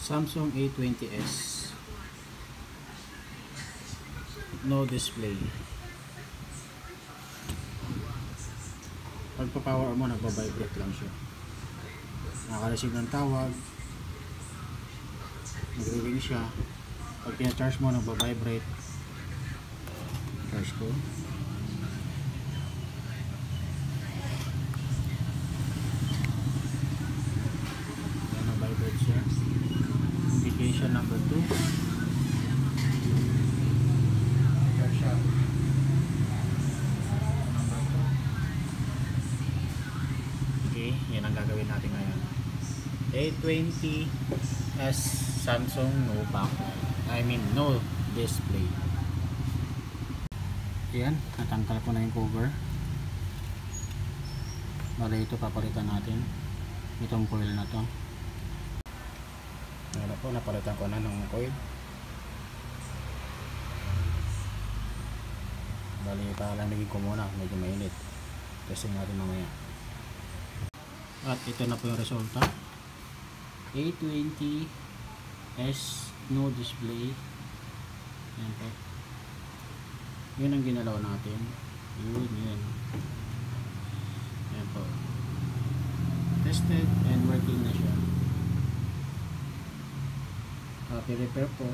Samsung A20s, no display. Pag pa-power mo, nagpa-vibrate lang siya. Nakaka-receive ng tawag, nagre-ring siya. Pag pina-charge mo, nagpa-vibrate. Charge ko. Yan, nag-vibrate siya. Notification number 2. Charge siya. Okay, yan ang gagawin natin ngayon. A20s Samsung no back. No display. Yan, natanggal ko na yung cover. Bale, ito papalitan natin. Itong coil na to. Ano po, napalitan ko na ng coil. Bale, palamigin ko muna, medyo mainit. Testing natin mamaya. At ito na po yung resulta. A20s no display. Yan po. Yun ang ginalaw natin. Yun. Yan po. Tested and working na siya. Repair po.